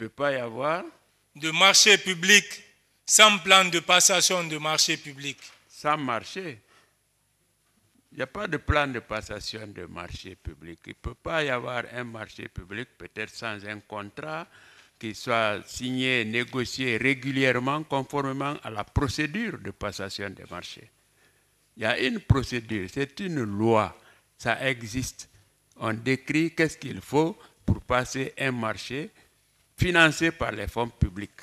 peut pas y avoir de marché public sans plan de passation de marché public. Sans marché. Il n'y a pas de plan de passation de marché public. Il ne peut pas y avoir un marché public, peut-être sans un contrat qui soit signé, négocié régulièrement conformément à la procédure de passation des marchés. Il y a une procédure, c'est une loi, ça existe. On décrit qu'est-ce qu'il faut pour passer un marché financé par les fonds publics.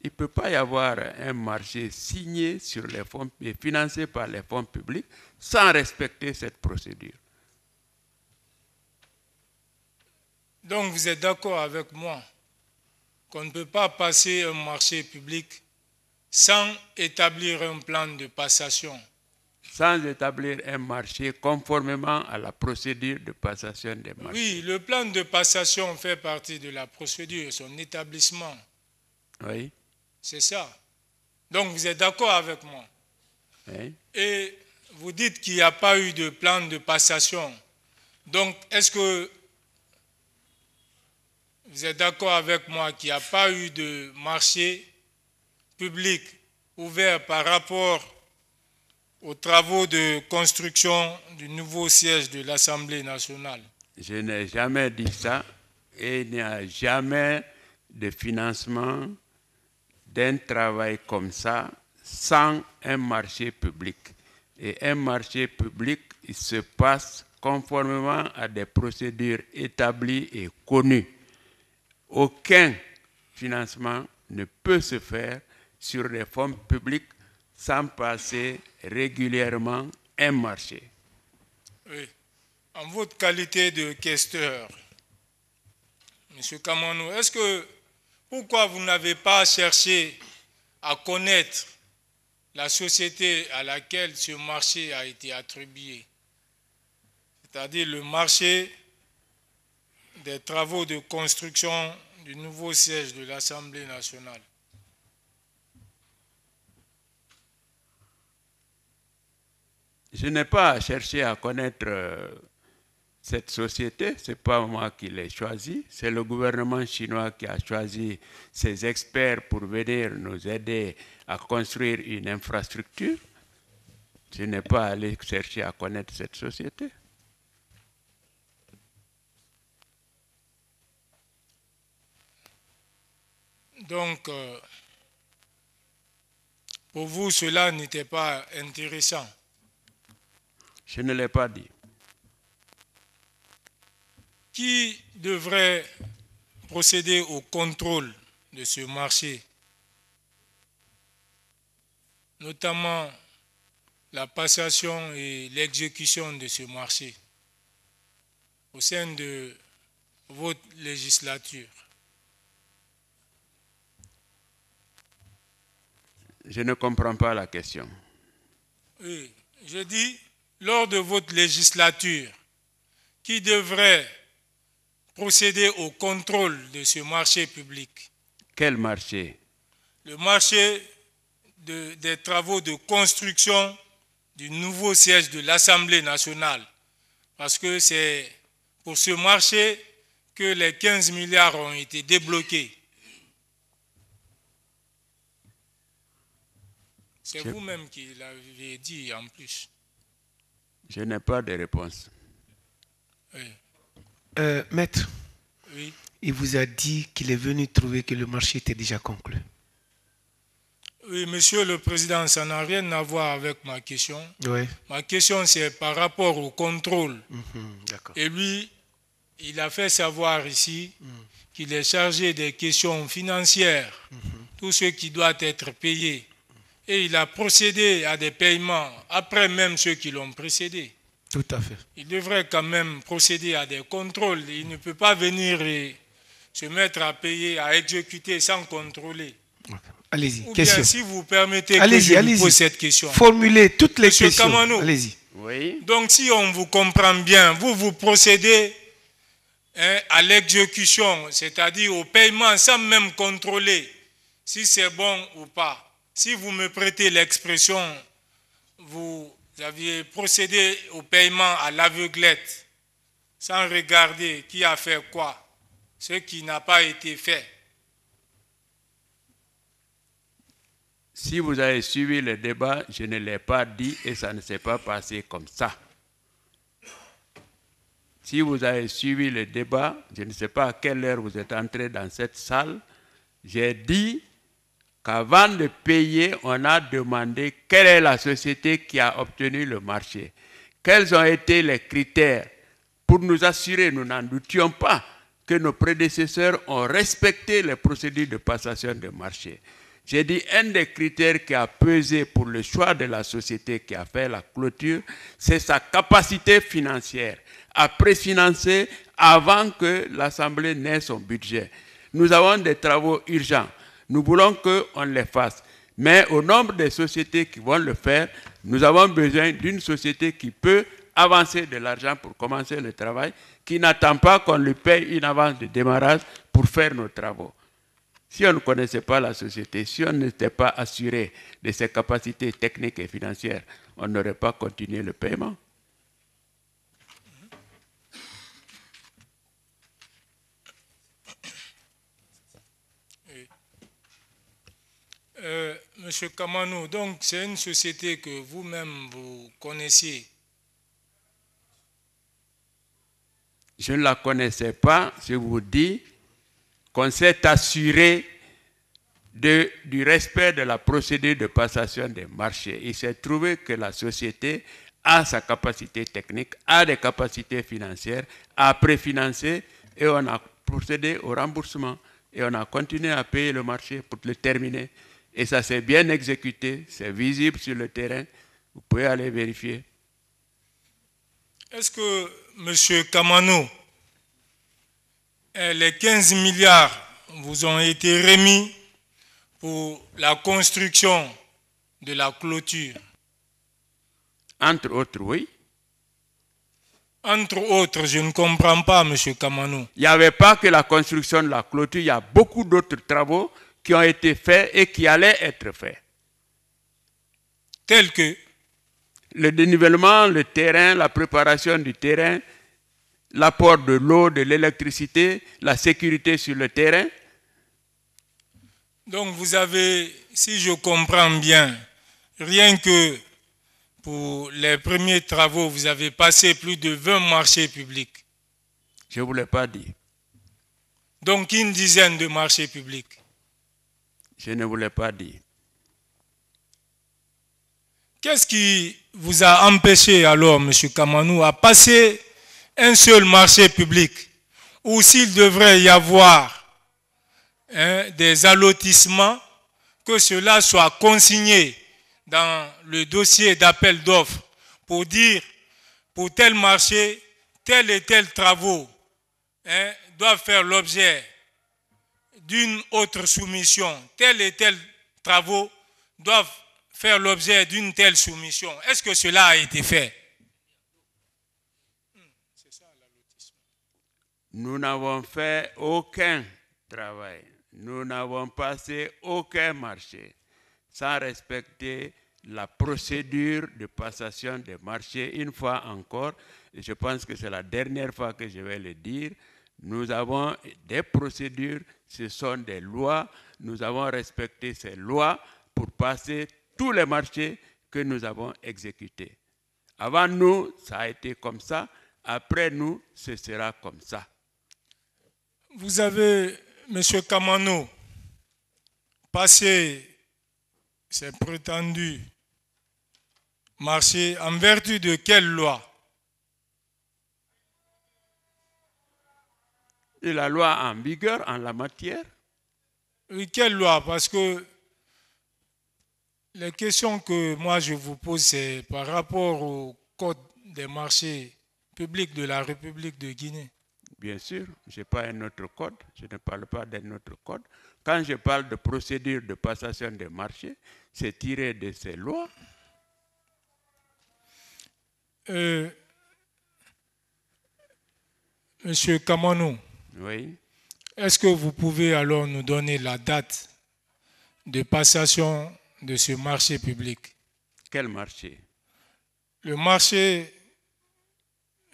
Il ne peut pas y avoir un marché signé sur les fonds et financé par les fonds publics sans respecter cette procédure. Donc vous êtes d'accord avec moi qu'on ne peut pas passer un marché public sans établir un plan de passation. Sans établir un marché conformément à la procédure de passation des marchés. Oui, le plan de passation fait partie de la procédure, son établissement. Oui. C'est ça. Donc vous êtes d'accord avec moi. Oui. Et vous dites qu'il n'y a pas eu de plan de passation. Donc est-ce que vous êtes d'accord avec moi qu'il n'y a pas eu de marché public ouvert par rapport aux travaux de construction du nouveau siège de l'Assemblée nationale? Je n'ai jamais dit ça et il n'y a jamais de financement d'un travail comme ça sans un marché public. Et un marché public, il se passe conformément à des procédures établies et connues. Aucun financement ne peut se faire sur des fonds publics sans passer régulièrement un marché. Oui. En votre qualité de questeur, M. Kamanou, pourquoi vous n'avez pas cherché à connaître la société à laquelle ce marché a été attribué, c'est-à-dire le marché des travaux de construction du nouveau siège de l'Assemblée nationale? Je n'ai pas cherché à connaître cette société, ce n'est pas moi qui l'ai choisi, c'est le gouvernement chinois qui a choisi ses experts pour venir nous aider à construire une infrastructure. Je n'ai pas allé chercher à connaître cette société. Donc, pour vous, cela n'était pas intéressant? Je ne l'ai pas dit. Qui devrait procéder au contrôle de ce marché, notamment la passation et l'exécution de ce marché au sein de votre législature? Je ne comprends pas la question. Oui, je dis, lors de votre législature, qui devrait procéder au contrôle de ce marché public? Quel marché? Le marché des travaux de construction du nouveau siège de l'Assemblée nationale. Parce que c'est pour ce marché que les 15 milliards ont été débloqués. C'est vous-même qui l'avez dit en plus. Je n'ai pas de réponse. Oui. Maître, Oui. il vous a dit qu'il est venu trouver que le marché était déjà conclu. Oui, Monsieur le Président, ça n'a rien à voir avec ma question. Oui. Ma question, c'est par rapport au contrôle. D'accord. Et lui, il a fait savoir ici qu'il est chargé des questions financières, tout ce qui doit être payé. Et il a procédé à des paiements après même ceux qui l'ont précédé. Tout à fait. Il devrait quand même procéder à des contrôles. Il ne peut pas venir et se mettre à payer, à exécuter sans contrôler. Allez-y, Ou question. bien, si vous permettez que je vous pose cette question. Formulez toutes les Monsieur questions. Kamanou, Allez-y. Oui. donc, si on vous comprend bien, vous procédez à l'exécution, c'est-à-dire au paiement sans même contrôler si c'est bon ou pas. Si vous me prêtez l'expression, vous aviez procédé au paiement à l'aveuglette, sans regarder qui a fait quoi. ce qui n'a pas été fait. Si vous avez suivi le débat, je ne l'ai pas dit et ça ne s'est pas passé comme ça. Si vous avez suivi le débat, je ne sais pas à quelle heure vous êtes entré dans cette salle, j'ai dit qu'avant de payer, on a demandé quelle est la société qui a obtenu le marché. Quels ont été les critères pour nous assurer, nous n'en doutions pas, que nos prédécesseurs ont respecté les procédures de passation de marché. J'ai dit un des critères qui a pesé pour le choix de la société qui a fait la clôture, c'est sa capacité financière à préfinancer avant que l'Assemblée n'ait son budget. Nous avons des travaux urgents. Nous voulons qu'on les fasse. Mais au nombre des sociétés qui vont le faire, nous avons besoin d'une société qui peut avancer de l'argent pour commencer le travail, qui n'attend pas qu'on lui paye une avance de démarrage pour faire nos travaux. Si on ne connaissait pas la société, si on n'était pas assuré de ses capacités techniques et financières, on n'aurait pas continué le paiement. Monsieur Kamanou, donc c'est une société que vous-même vous connaissiez. Je ne la connaissais pas, je vous dis qu'on s'est assuré du respect de la procédure de passation des marchés. Il s'est trouvé que la société a sa capacité technique, a des capacités financières, a préfinancé et on a procédé au remboursement et on a continué à payer le marché pour le terminer. Et ça s'est bien exécuté, c'est visible sur le terrain, vous pouvez aller vérifier. Est-ce que, M. Kamanou, les 15 milliards vous ont été remis pour la construction de la clôture? Entre autres, oui. Entre autres, je ne comprends pas, M. Kamanou. Il n'y avait pas que la construction de la clôture, il y a beaucoup d'autres travaux qui ont été faits et qui allaient être faits. Tels que le dénivellement, le terrain, la préparation du terrain, l'apport de l'eau, de l'électricité, la sécurité sur le terrain. Donc vous avez, si je comprends bien, rien que pour les premiers travaux, vous avez passé plus de 20 marchés publics. Je ne vous l'ai pas dit. Donc une dizaine de marchés publics. Je ne vous l'ai pas dit. Qu'est-ce qui vous a empêché alors, M. Kamanou, à passer un seul marché public, ou s'il devrait y avoir des allotissements, que cela soit consigné dans le dossier d'appel d'offres pour dire pour tel marché, tel et tel travaux doivent faire l'objet d'une autre soumission, tel et tel travaux doivent faire l'objet d'une telle soumission. Est-ce que cela a été fait? Nous n'avons fait aucun travail. Nous n'avons passé aucun marché sans respecter la procédure de passation des marchés. Une fois encore, et je pense que c'est la dernière fois que je vais le dire, nous avons des procédures, ce sont des lois. Nous avons respecté ces lois pour passer tous les marchés que nous avons exécutés. Avant nous, ça a été comme ça. Après nous, ce sera comme ça. Vous avez, M. Kamanou, passé ces prétendus marchés en vertu de quelle loi? Et la loi en vigueur en la matière. Oui, quelle loi? Parce que les questions que moi je vous pose, c'est par rapport au code des marchés publics de la République de Guinée. Bien sûr, je n'ai pas un autre code, je ne parle pas d'un autre code. Quand je parle de procédure de passation des marchés, c'est tiré de ces lois. Monsieur Kamanou, oui. Est-ce que vous pouvez alors nous donner la date de passation de ce marché public? Quel marché? Le marché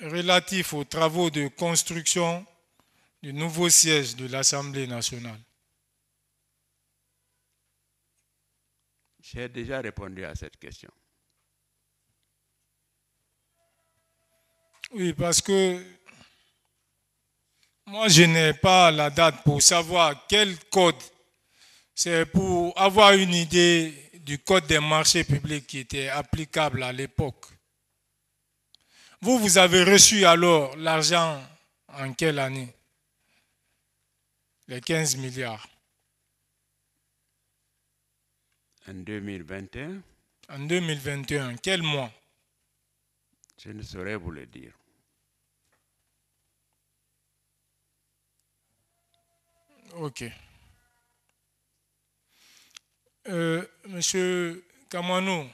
relatif aux travaux de construction du nouveau siège de l'Assemblée nationale? J'ai déjà répondu à cette question. Oui, parce que moi, je n'ai pas la date pour savoir quel code. C'est pour avoir une idée du code des marchés publics qui était applicable à l'époque. Vous avez reçu alors l'argent en quelle année? Les 15 milliards. En 2021, En 2021, quel mois? je ne saurais vous le dire. Ok. Monsieur Kamanou,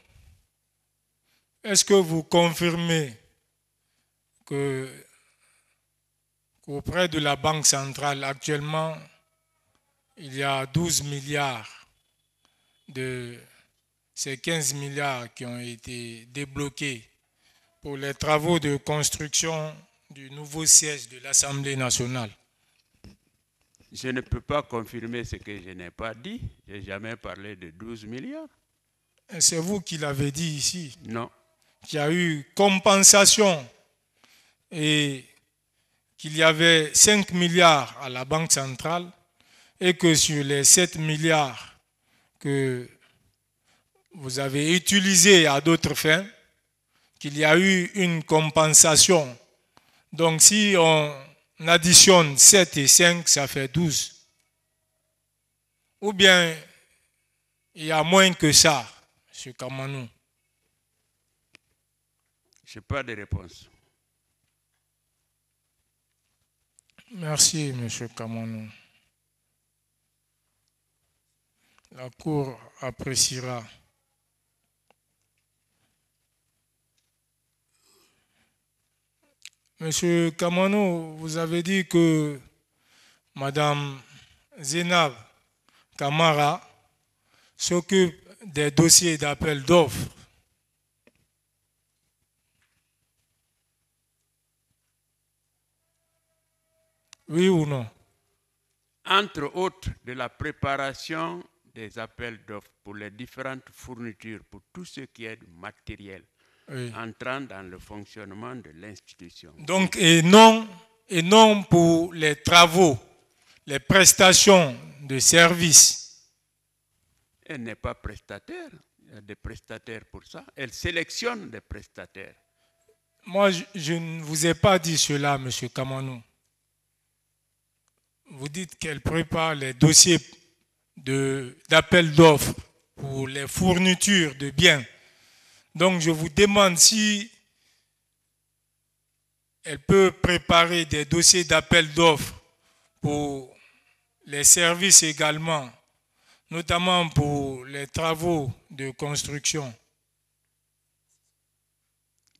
est-ce que vous confirmez qu'auprès de la Banque centrale, actuellement, il y a 12 milliards de ces 15 milliards qui ont été débloqués pour les travaux de construction du nouveau siège de l'Assemblée nationale? Je ne peux pas confirmer ce que je n'ai pas dit. Je n'ai jamais parlé de 12 milliards. C'est vous qui l'avez dit ici. Non. Qu'il y a eu compensation et qu'il y avait 5 milliards à la Banque centrale et que sur les 7 milliards que vous avez utilisés à d'autres fins, qu'il y a eu une compensation. Donc si on additionne 7 et 5, ça fait 12. Ou bien il y a moins que ça, M. Kamanou? Je n'ai pas de réponse. Merci, M. Kamanou. La Cour appréciera. Monsieur Kamanou, vous avez dit que Madame Zénab Kamara s'occupe des dossiers d'appel d'offres. Oui ou non? Entre autres, de la préparation des appels d'offres pour les différentes fournitures, pour tout ce qui est matériel, Oui. entrant dans le fonctionnement de l'institution. Donc, et non pour les travaux, les prestations de services. Elle n'est pas prestataire. Il y a des prestataires pour ça. Elle sélectionne des prestataires. Moi, je ne vous ai pas dit cela, M. Kamanou. Vous dites qu'elle prépare les dossiers d'appel d'offres pour les fournitures de biens. Donc, je vous demande si elle peut préparer des dossiers d'appel d'offres pour les services également, notamment pour les travaux de construction.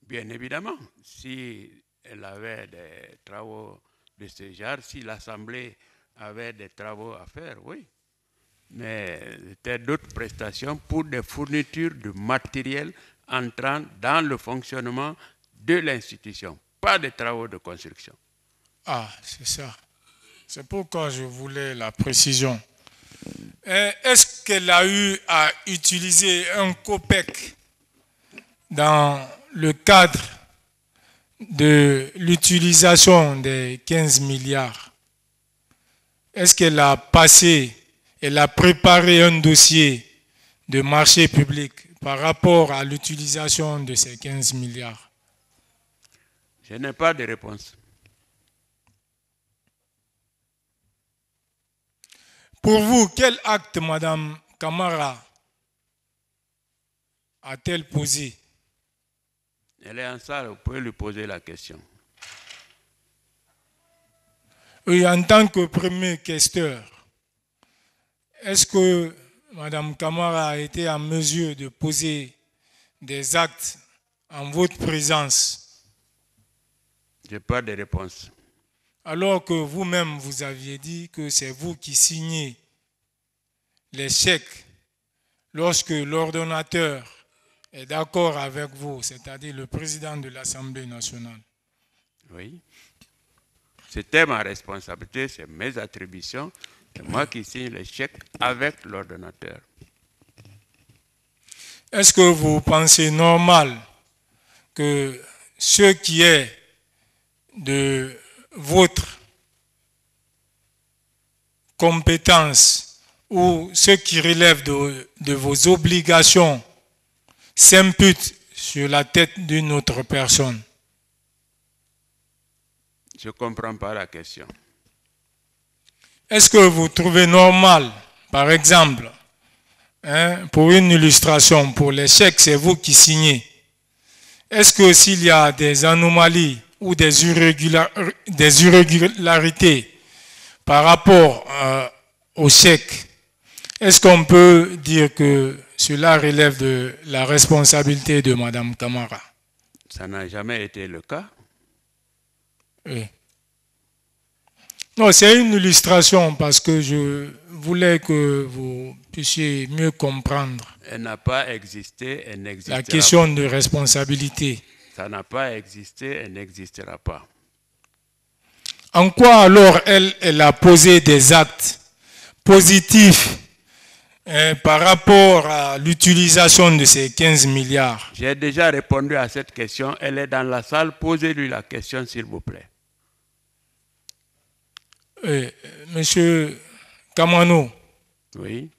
Bien évidemment, si elle avait des travaux de ce genre, si l'Assemblée avait des travaux à faire, oui. Mais c'était d'autres prestations pour des fournitures de matériel entrant dans le fonctionnement de l'institution, pas des travaux de construction. Ah, c'est ça. C'est pourquoi je voulais la précision. Est-ce qu'elle a eu à utiliser un COPEC dans le cadre de l'utilisation des 15 milliards? Est-ce qu'elle a préparé un dossier de marché public par rapport à l'utilisation de ces 15 milliards? Je n'ai pas de réponse. Pour vous, quel acte Mme Kamara a-t-elle posé? Elle est en salle, vous pouvez lui poser la question. Oui, en tant que premier questeur, est-ce que Mme Kamara a été en mesure de poser des actes en votre présence? Je n'ai pas de réponse. Alors que vous-même, vous aviez dit que c'est vous qui signez les chèques lorsque l'ordonnateur est d'accord avec vous, c'est-à-dire le président de l'Assemblée nationale. Oui. C'était ma responsabilité, c'est mes attributions. C'est moi qui signe les chèques avec l'ordonnateur. Est-ce que vous pensez normal que ce qui est de votre compétence ou ce qui relève de vos obligations s'impute sur la tête d'une autre personne? Je ne comprends pas la question. Est-ce que vous trouvez normal, par exemple, pour une illustration, pour les chèques, c'est vous qui signez. Est-ce que s'il y a des anomalies ou des irrégularités par rapport aux chèques, est-ce qu'on peut dire que cela relève de la responsabilité de Mme Camara? Ça n'a jamais été le cas. Oui. Non, c'est une illustration parce que je voulais que vous puissiez mieux comprendre. Elle n'a pas existé, elle n'existera pas. La question de responsabilité. Ça n'a pas existé, elle n'existera pas. En quoi alors elle a posé des actes positifs par rapport à l'utilisation de ces 15 milliards? J'ai déjà répondu à cette question. Elle est dans la salle. Posez-lui la question, s'il vous plaît. Monsieur Kamano, oui.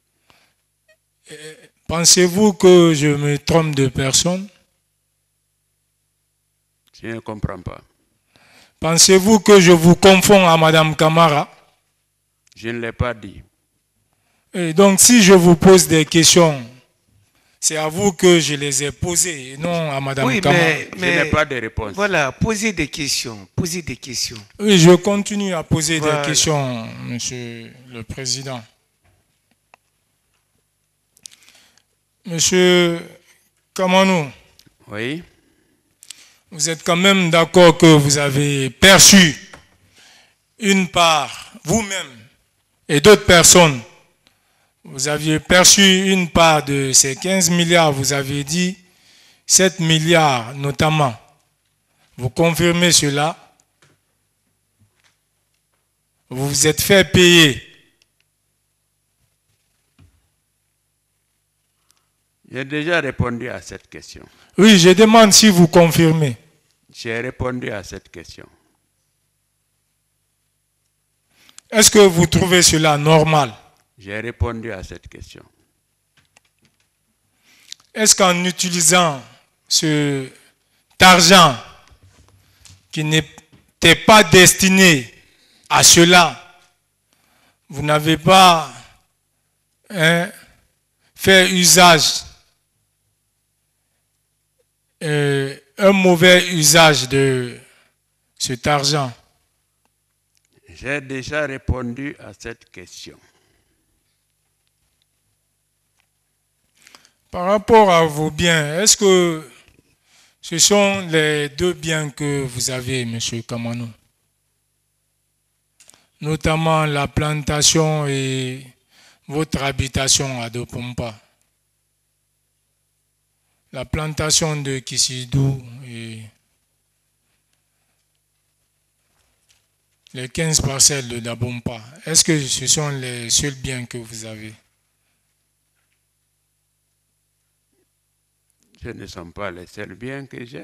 Pensez-vous que je me trompe de personne? Je ne comprends pas. Pensez-vous que je vous confonds à Mme Camara? Je ne l'ai pas dit. Et donc si je vous pose des questions, c'est à vous que je les ai posées, et non à Mme Camara. Je n'ai pas de réponse. Voilà, posez des questions. Posez des questions. Oui, je continue à poser des questions, Monsieur le Président. Monsieur Kamano, oui. Vous êtes quand même d'accord que vous avez perçu une part, vous-même et d'autres personnes, vous aviez perçu une part de ces 15 milliards, vous avez dit 7 milliards notamment. Vous confirmez cela? Vous vous êtes fait payer? J'ai déjà répondu à cette question. Oui, je demande si vous confirmez. J'ai répondu à cette question. Est-ce que vous trouvez cela normal? J'ai répondu à cette question. Est-ce qu'en utilisant cet argent qui n'était pas destiné à cela, vous n'avez pas fait usage, un mauvais usage de cet argent? J'ai déjà répondu à cette question. Par rapport à vos biens, est-ce que ce sont les deux biens que vous avez, M. Kamano? Notamment la plantation et votre habitation à Dopompa. La plantation de Kisidou et les 15 parcelles de Dabompa. Est-ce que ce sont les seuls biens que vous avez? Ce ne sont pas les seuls biens que j'ai.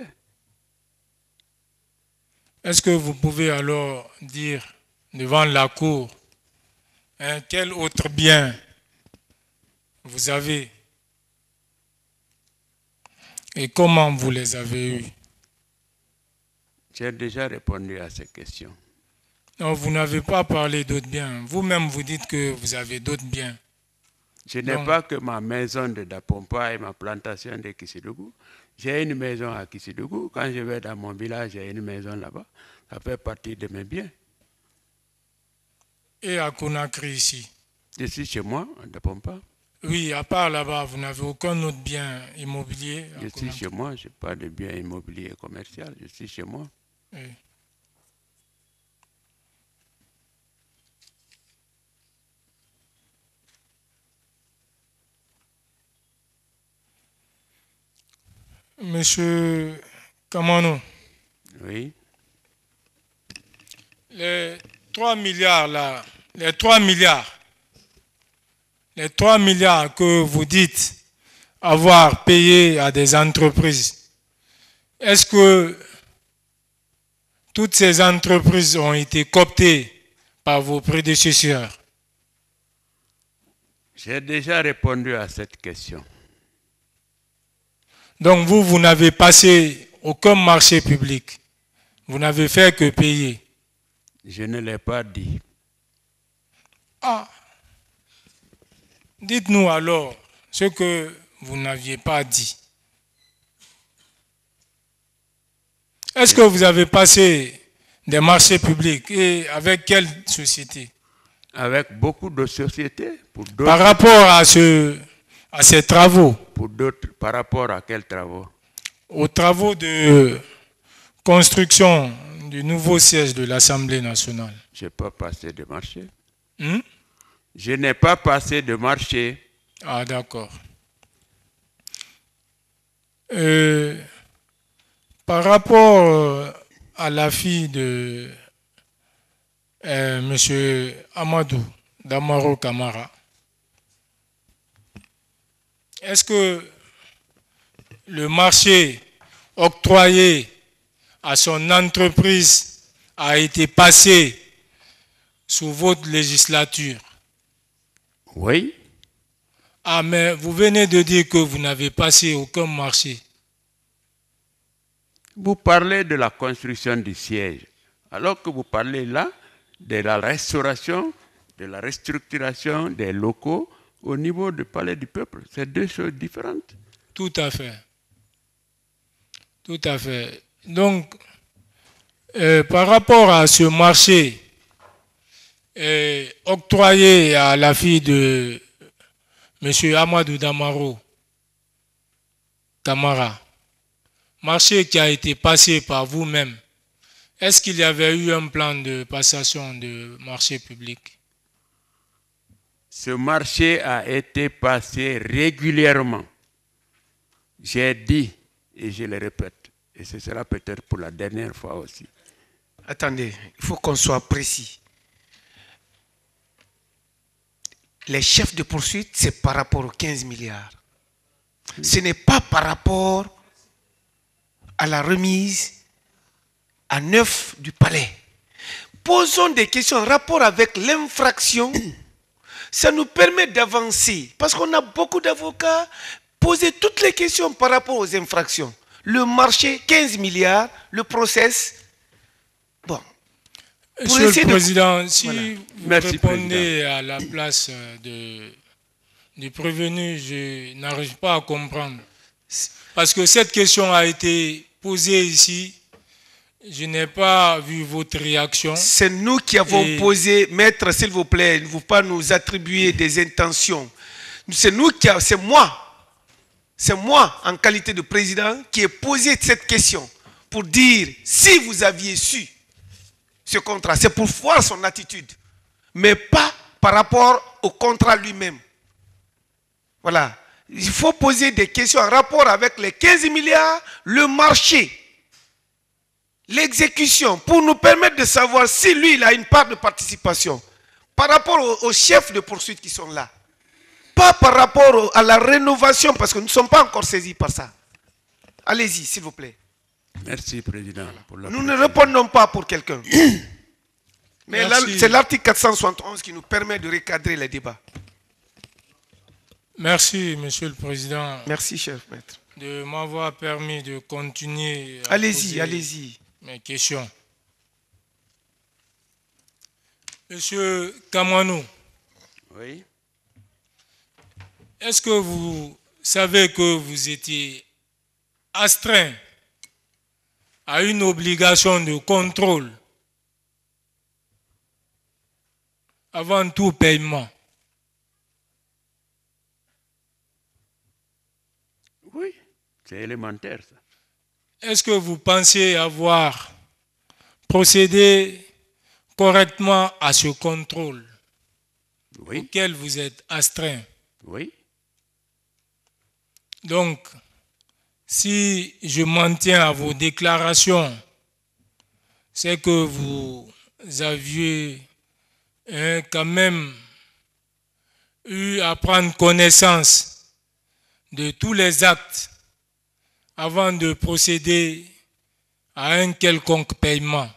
Est-ce que vous pouvez alors dire devant la cour quel autre bien vous avez et comment vous les avez eus? J'ai déjà répondu à ces questions. Non, vous n'avez pas parlé d'autres biens. Vous-même, vous dites que vous avez d'autres biens. Je n'ai pas que ma maison de Dapompa et ma plantation de Kissidougou. J'ai une maison à Kissidougou. Quand je vais dans mon village, j'ai une maison là-bas. Ça fait partie de mes biens. Et à Conakry ici? Je suis chez moi, à Dapompa. Oui, à part là-bas, vous n'avez aucun autre bien immobilier? Je suis chez moi, je n'ai pas de bien immobilier commercial. Je suis chez moi. Oui. Monsieur Kamano. Oui. Les 3 milliards là, les 3 milliards que vous dites avoir payé à des entreprises, est-ce que toutes ces entreprises ont été cooptées par vos prédécesseurs? J'ai déjà répondu à cette question. Donc vous n'avez passé aucun marché public. Vous n'avez fait que payer. Je ne l'ai pas dit. Ah, dites-nous alors ce que vous n'aviez pas dit. Est-ce que vous avez passé des marchés publics et avec quelle société? Avec beaucoup de sociétés. Par rapport à ces travaux. Pour d'autres, par rapport à quels travaux? Aux travaux de construction du nouveau siège de l'Assemblée nationale. Je n'ai pas passé de marché. Hmm? Je n'ai pas passé de marché. Ah, d'accord. Par rapport à la fille de M. Amadou Damaro Camara, est-ce que le marché octroyé à son entreprise a été passé sous votre législature? Oui. Ah, mais vous venez de dire que vous n'avez passé aucun marché. Vous parlez de la construction du siège, alors que vous parlez là de la restauration, de la restructuration des locaux au niveau du Palais du Peuple. C'est deux choses différentes. Tout à fait. Tout à fait. Donc, par rapport à ce marché octroyé à la fille de M. Amadou Damaro Camara, marché qui a été passé par vous-même, est-ce qu'il y avait eu un plan de passation de marché public? Ce marché a été passé régulièrement. J'ai dit, et je le répète, et ce sera peut-être pour la dernière fois aussi. Attendez, il faut qu'on soit précis. Les chefs de poursuite, c'est par rapport aux 15 milliards. Ce n'est pas par rapport à la remise à neuf du palais. Posons des questions en rapport avec l'infraction. Ça nous permet d'avancer. Parce qu'on a beaucoup d'avocats. Poser toutes les questions par rapport aux infractions. Le marché, 15 milliards. Le process. Bon. Monsieur le Président, si Voilà. vous Merci, répondez à la place du prévenu, je n'arrive pas à comprendre. Parce que cette question a été posée ici. Je n'ai pas vu votre réaction. C'est nous qui avons posé, maître, s'il vous plaît, ne vous pas nous attribuer des intentions. C'est moi, en qualité de président, qui ai posé cette question pour dire, si vous aviez su ce contrat, c'est pour voir son attitude, mais pas par rapport au contrat lui-même. Voilà. Il faut poser des questions en rapport avec les 15 milliards, le marché, l'exécution, pour nous permettre de savoir si lui, il a une part de participation par rapport aux chefs de poursuite qui sont là. Pas par rapport à la rénovation, parce que nous ne sommes pas encore saisis par ça. Allez-y, s'il vous plaît. Merci, Président. Pour la Nous ne répondons pas pour quelqu'un. Mais Merci. c'est l'article 471 qui nous permet de recadrer les débats. Merci, Monsieur le Président, Merci, cher maître. de m'avoir permis de continuer à Allez-y, poser allez-y. mes questions. Monsieur Kamwanou, Oui. est-ce que vous savez que vous étiez astreint à une obligation de contrôle avant tout paiement? Oui, c'est élémentaire, ça. Est-ce que vous pensez avoir procédé correctement à ce contrôle Oui, auquel vous êtes astreint? oui. Donc, si je m'en tiens à vos déclarations, c'est que vous aviez quand même eu à prendre connaissance de tous les actes avant de procéder à un quelconque paiement,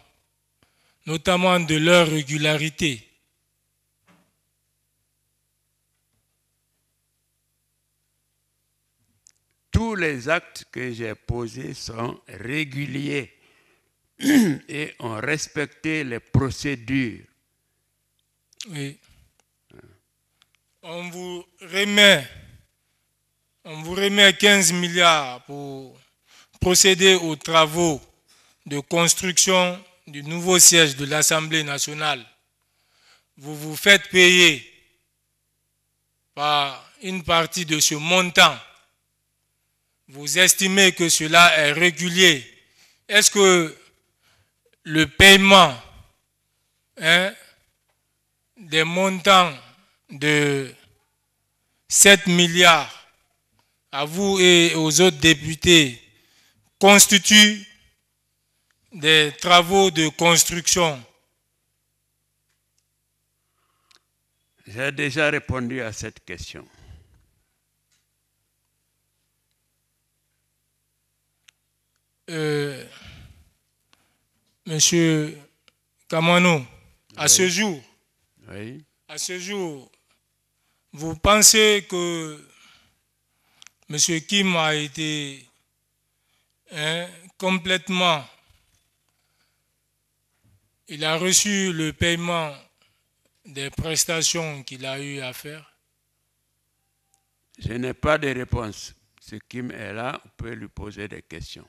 notamment de leur régularité. Tous les actes que j'ai posés sont réguliers et ont respecté les procédures. Oui. On vous remet 15 milliards pour procéder aux travaux de construction du nouveau siège de l'Assemblée nationale. Vous vous faites payer par une partie de ce montant. Vous estimez que cela est régulier. Est-ce que le paiement des montants de 7 milliards à vous et aux autres députés constitue des travaux de construction? J'ai déjà répondu à cette question. Monsieur Kamano, à ce jour, Oui. à ce jour, vous pensez que Monsieur Kim a été complètement, il a reçu le paiement des prestations qu'il a eu à faire? Je n'ai pas de réponse. Ce Kim est là, on peut lui poser des questions.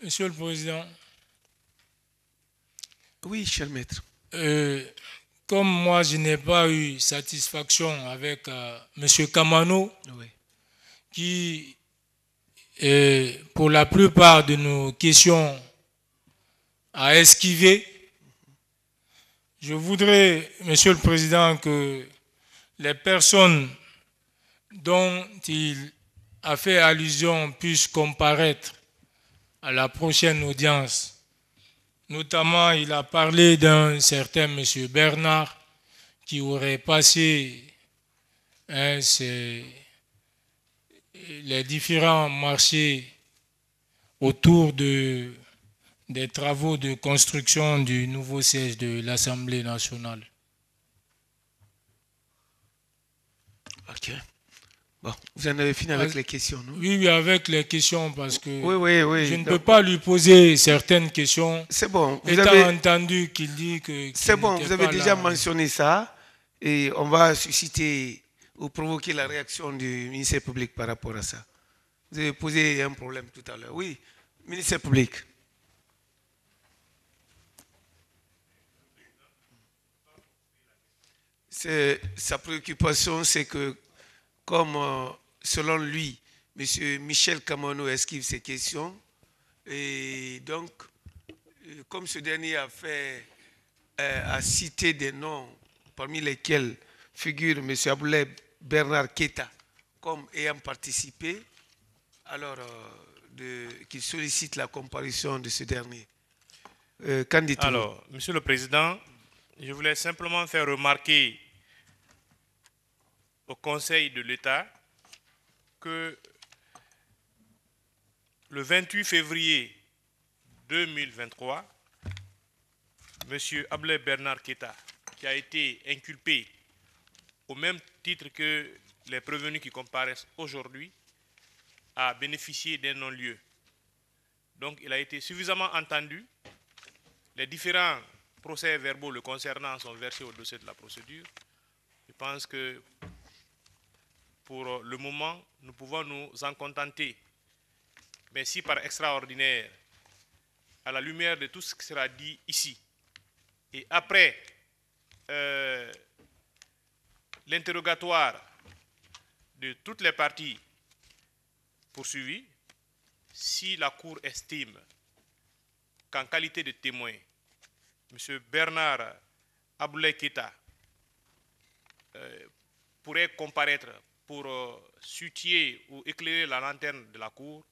Monsieur le Président. Oui, cher maître. Comme moi, je n'ai pas eu satisfaction avec M. Kamano, Oui. qui, pour la plupart de nos questions, a esquivé, je voudrais, Monsieur le Président, que les personnes dont il a fait allusion puissent comparaître à la prochaine audience. Notamment, il a parlé d'un certain M. Bernard qui aurait passé les différents marchés autour des travaux de construction du nouveau siège de l'Assemblée nationale. Ok. Bon, vous en avez fini avec les questions, non? Oui, avec les questions, parce que oui. je ne peux pas lui poser certaines questions. C'est bon. Vous avez entendu qu'il dit que... C'est bon, vous avez déjà mentionné ça, et on va susciter ou provoquer la réaction du ministère public par rapport à ça. Vous avez posé un problème tout à l'heure. Oui, ministère public. Sa préoccupation, c'est que, comme selon lui, M. Michel Kamano esquive ces questions, et donc, comme ce dernier a cité des noms parmi lesquels figure M. Aboulaye Bernard Keita comme ayant participé, alors qu'il sollicite la comparution de ce dernier. Qu'en dites-vous? Alors, Monsieur le Président, je voulais simplement faire remarquer au Conseil de l'État que le 28 février 2023, M. Aboulaye Bernard Keita, qui a été inculpé au même titre que les prévenus qui comparaissent aujourd'hui, a bénéficié d'un non-lieu. Donc, il a été suffisamment entendu. Les différents procès-verbaux le concernant sont versés au dossier de la procédure. Je pense que pour le moment, nous pouvons nous en contenter. Mais si par extraordinaire, à la lumière de tout ce qui sera dit ici, et après l'interrogatoire de toutes les parties poursuivies, si la Cour estime qu'en qualité de témoin, M. Bernard Aboulaye Keita pourrait comparaître pour sutier ou éclairer la lanterne de la Cour,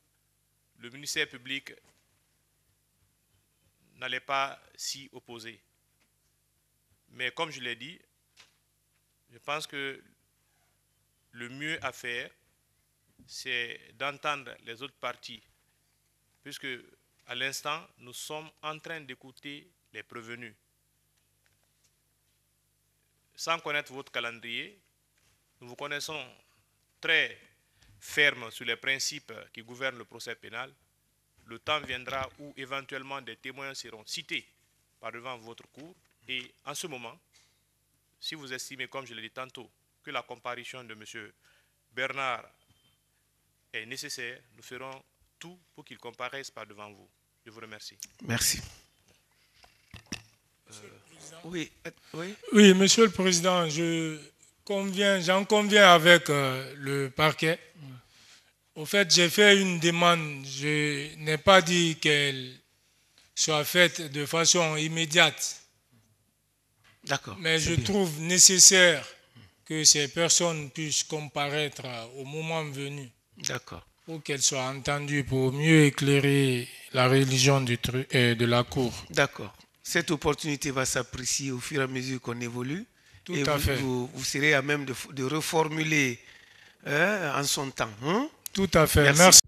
le ministère public n'allait pas s'y opposer. Mais comme je l'ai dit, je pense que le mieux à faire, c'est d'entendre les autres parties, puisque à l'instant, nous sommes en train d'écouter les prévenus. Sans connaître votre calendrier, nous vous connaissons très ferme sur les principes qui gouvernent le procès pénal. Le temps viendra où éventuellement des témoins seront cités par devant votre cour. Et en ce moment, si vous estimez, comme je l'ai dit tantôt, que la comparution de M. Bernard est nécessaire, nous ferons tout pour qu'il comparaisse par devant vous. Je vous remercie. Merci. Oui, Monsieur le Président, j'en conviens avec le parquet. Au fait, j'ai fait une demande. Je n'ai pas dit qu'elle soit faite de façon immédiate. D'accord. Mais je trouve nécessaire que ces personnes puissent comparaître au moment venu. D'accord. Pour qu'elles soient entendues, pour mieux éclairer la religion de la Cour. D'accord. Cette opportunité va s'apprécier au fur et à mesure qu'on évolue. Tout à fait. Vous serez à même de reformuler en son temps. Hein? Tout à fait. Merci.